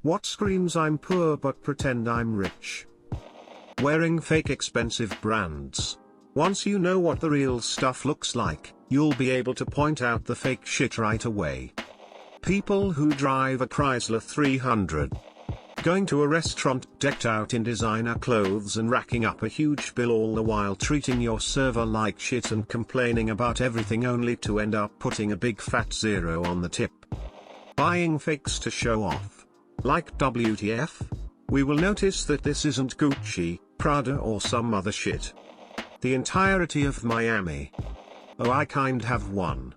What screams I'm poor but pretend I'm rich? Wearing fake expensive brands. Once you know what the real stuff looks like, you'll be able to point out the fake shit right away. People who drive a Chrysler 300. Going to a restaurant decked out in designer clothes and racking up a huge bill, all the while treating your server like shit and complaining about everything, only to end up putting a big fat zero on the tip. Buying fakes to show off. Like WTF? We will notice that this isn't Gucci, Prada or some other shit. The entirety of Miami. Oh, I kind have one.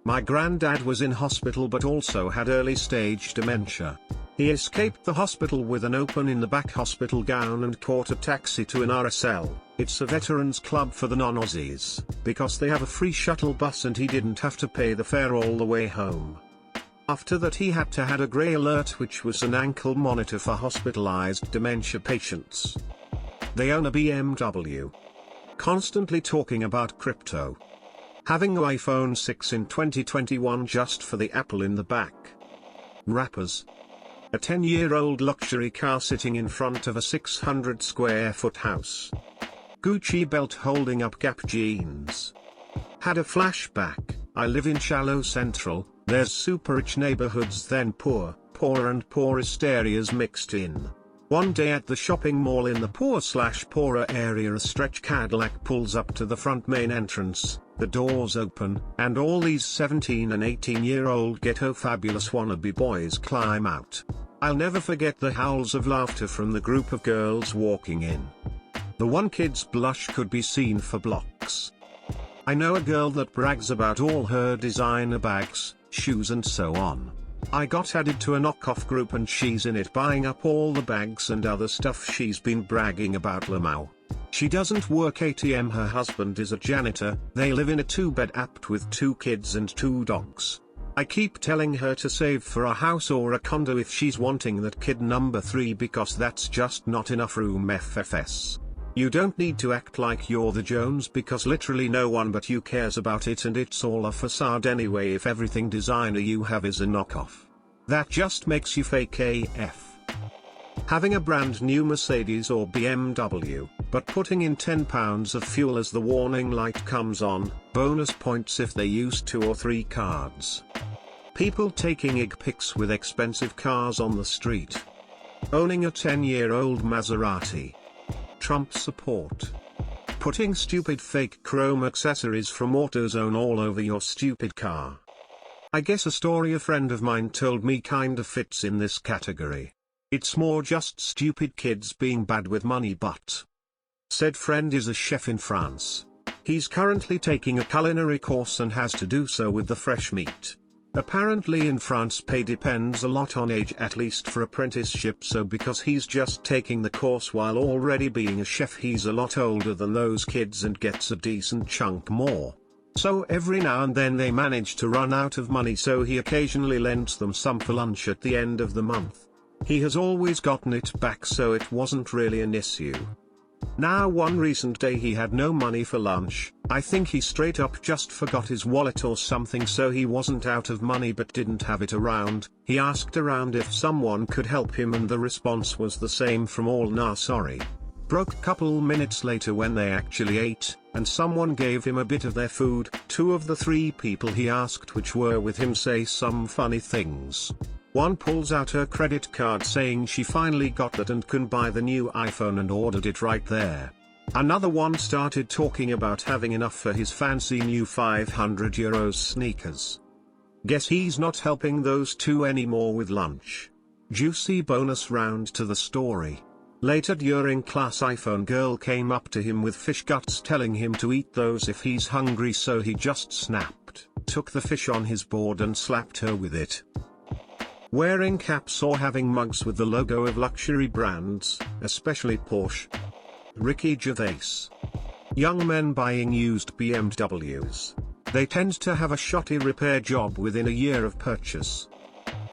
My granddad was in hospital but also had early stage dementia. He escaped the hospital with an open in the back hospital gown and caught a taxi to an RSL, it's a veterans club for the non-Aussies, because they have a free shuttle bus and he didn't have to pay the fare all the way home. After that he had a grey alert, which was an ankle monitor for hospitalized dementia patients. They own a BMW. Constantly talking about crypto. Having an iPhone 6 in 2021 just for the Apple in the back. Rappers. A 10-year-old luxury car sitting in front of a 600 square foot house. Gucci belt holding up Gap jeans. Had a flashback, I live in shallow central, there's super rich neighborhoods then poor, poorer and poorest areas mixed in. One day at the shopping mall in the poor/poorer area, a stretch Cadillac pulls up to the front main entrance, the doors open, and all these 17 and 18-year-old ghetto fabulous wannabe boys climb out. I'll never forget the howls of laughter from the group of girls walking in. The one kid's blush could be seen for blocks. I know a girl that brags about all her designer bags, shoes and so on. I got added to a knockoff group and she's in it buying up all the bags and other stuff she's been bragging about. Lamau. She doesn't work ATM, her husband is a janitor, they live in a 2-bed apt with 2 kids and 2 dogs. I keep telling her to save for a house or a condo if she's wanting that kid number 3, because that's just not enough room. FFS. You don't need to act like you're the Jones, because literally no one but you cares about it and it's all a facade anyway if everything designer you have is a knockoff. That just makes you fake AF. Having a brand new Mercedes or BMW, but putting in £10 of fuel as the warning light comes on, bonus points if they use 2 or 3 cards. People taking egg pics with expensive cars on the street. Owning a 10-year-old Maserati. Trump support. Putting stupid fake chrome accessories from AutoZone all over your stupid car. I guess a story a friend of mine told me kinda fits in this category. It's more just stupid kids being bad with money, but said friend is a chef in France. He's currently taking a culinary course and has to do so with the fresh meat. Apparently in France pay depends a lot on age, at least for apprenticeship, so because he's just taking the course while already being a chef, he's a lot older than those kids and gets a decent chunk more. So every now and then they manage to run out of money, so he occasionally lends them some for lunch at the end of the month. He has always gotten it back, so it wasn't really an issue. Now one recent day he had no money for lunch. I think he straight up just forgot his wallet or something, so he wasn't out of money but didn't have it around. He asked around if someone could help him and the response was the same from all, nah sorry. Broke. Couple minutes later when they actually ate, and someone gave him a bit of their food, 2 of the 3 people he asked which were with him say some funny things. One pulls out her credit card saying she finally got that and can buy the new iPhone and ordered it right there. Another one started talking about having enough for his fancy new €500 sneakers. Guess he's not helping those 2 anymore with lunch. Juicy bonus round to the story. Later during class, iPhone girl came up to him with fish guts telling him to eat those if he's hungry, so he just snapped, took the fish on his board and slapped her with it. Wearing caps or having mugs with the logo of luxury brands, especially Porsche. Ricky Gervais. Young men buying used BMWs. They tend to have a shoddy repair job within a year of purchase.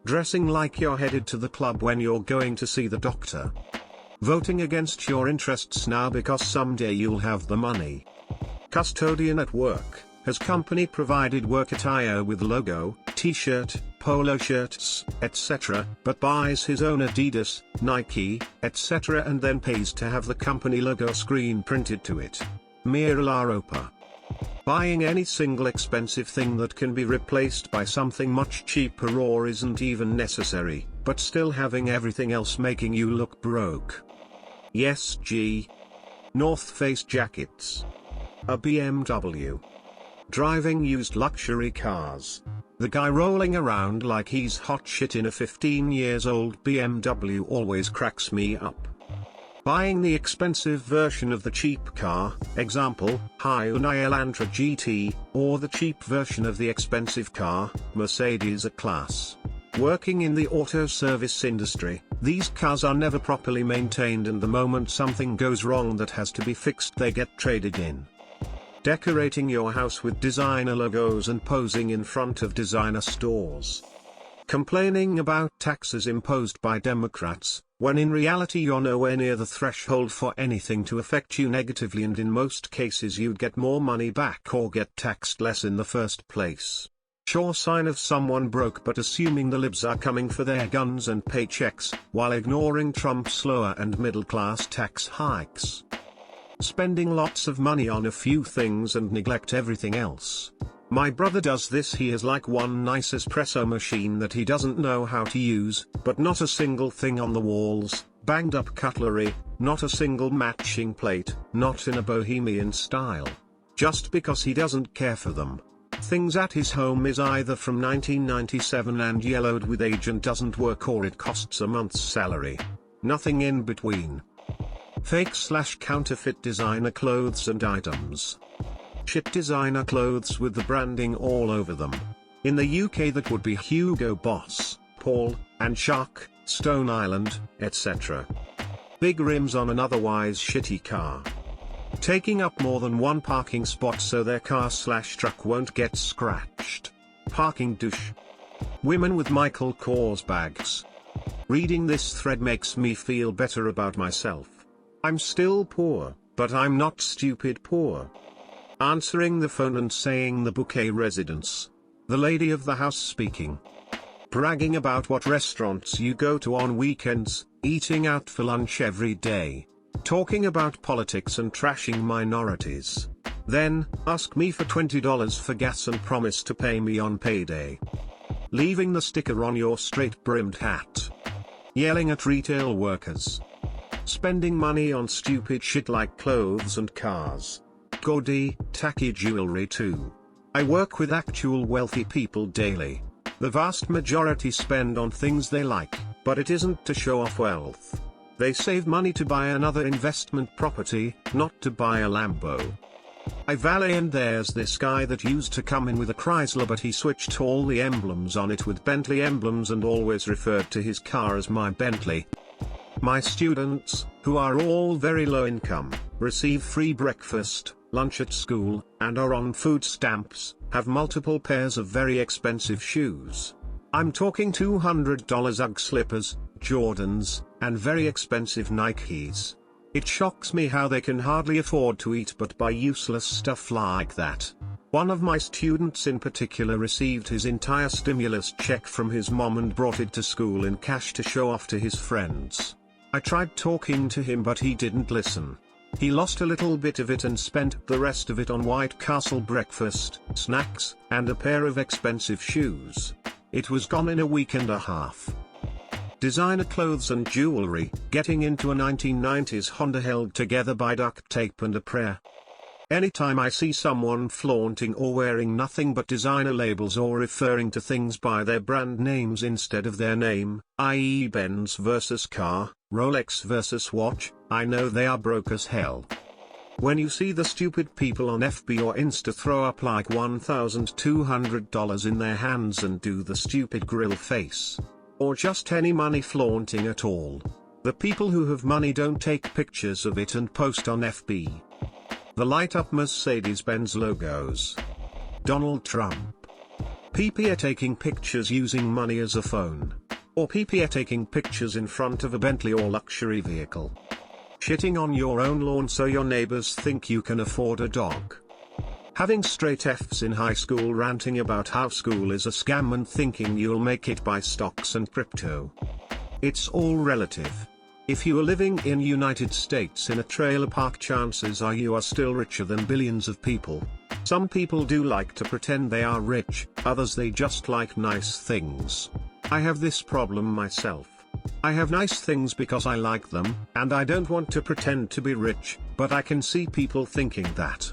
Dressing like you're headed to the club when you're going to see the doctor. Voting against your interests now because someday you'll have the money. Custodian at work. Has company provided work attire with logo, t-shirt, polo shirts, etc., but buys his own Adidas, Nike, etc. and then pays to have the company logo screen printed to it. Mira la ropa. Buying any single expensive thing that can be replaced by something much cheaper or isn't even necessary, but still having everything else making you look broke. Yes, G. North Face jackets. A BMW. Driving used luxury cars. The guy rolling around like he's hot shit in a 15-years-old BMW always cracks me up. Buying the expensive version of the cheap car, example, Hyundai Elantra GT, or the cheap version of the expensive car, Mercedes A-Class. Working in the auto service industry, these cars are never properly maintained, and the moment something goes wrong that has to be fixed, they get traded in. Decorating your house with designer logos and posing in front of designer stores. Complaining about taxes imposed by Democrats, when in reality you're nowhere near the threshold for anything to affect you negatively, and in most cases you'd get more money back or get taxed less in the first place. Sure sign of someone broke, but assuming the libs are coming for their guns and paychecks, while ignoring Trump's lower and middle class tax hikes. Spending lots of money on a few things and neglect everything else. My brother does this. He has like one nice espresso machine that he doesn't know how to use, but not a single thing on the walls, banged up cutlery, not a single matching plate, not in a bohemian style. Just because he doesn't care for them. Things at his home is either from 1997 and yellowed with age and doesn't work, or it costs a month's salary. Nothing in between. Fake/counterfeit designer clothes and items. Shit designer clothes with the branding all over them. In the UK that would be Hugo Boss, Paul, and Shark, Stone Island, etc. Big rims on an otherwise shitty car. Taking up more than one parking spot so their car/truck won't get scratched. Parking douche. Women with Michael Kors bags. Reading this thread makes me feel better about myself. I'm still poor, but I'm not stupid poor. Answering the phone and saying the bouquet residence. The lady of the house speaking. Bragging about what restaurants you go to on weekends, eating out for lunch every day. Talking about politics and trashing minorities. Then, ask me for $20 for gas and promise to pay me on payday. Leaving the sticker on your straight-brimmed hat. Yelling at retail workers. Spending money on stupid shit like clothes and cars. Gaudy, tacky jewelry too. I work with actual wealthy people daily. The vast majority spend on things they like, but it isn't to show off wealth. They save money to buy another investment property, not to buy a Lambo. I valet, and there's this guy that used to come in with a Chrysler, but he switched all the emblems on it with Bentley emblems and always referred to his car as my Bentley. My students, who are all very low income, receive free breakfast, lunch at school, and are on food stamps, have multiple pairs of very expensive shoes. I'm talking $200 UGG slippers, Jordans, and very expensive Nikes. It shocks me how they can hardly afford to eat but buy useless stuff like that. One of my students in particular received his entire stimulus check from his mom and brought it to school in cash to show off to his friends. I tried talking to him but he didn't listen. He lost a little bit of it and spent the rest of it on White Castle breakfast, snacks, and a pair of expensive shoes. It was gone in a week and a half. Designer clothes and jewelry, getting into a 1990s Honda held together by duct tape and a prayer. Anytime I see someone flaunting or wearing nothing but designer labels or referring to things by their brand names instead of their name, i.e. Benz versus car, Rolex versus watch, I know they are broke as hell. When you see the stupid people on FB or Insta throw up like $1,200 in their hands and do the stupid grill face. Or just any money flaunting at all. The people who have money don't take pictures of it and post on FB. The light up Mercedes-Benz logos. Donald Trump. People are taking pictures using money as a phone. Or people are taking pictures in front of a Bentley or luxury vehicle. Shitting on your own lawn so your neighbors think you can afford a dog. Having straight Fs in high school, ranting about how school is a scam and thinking you'll make it by stocks and crypto. It's all relative. If you are living in United States in a trailer park, chances are you are still richer than billions of people. Some people do like to pretend they are rich, others they just like nice things. I have this problem myself. I have nice things because I like them, and I don't want to pretend to be rich, but I can see people thinking that.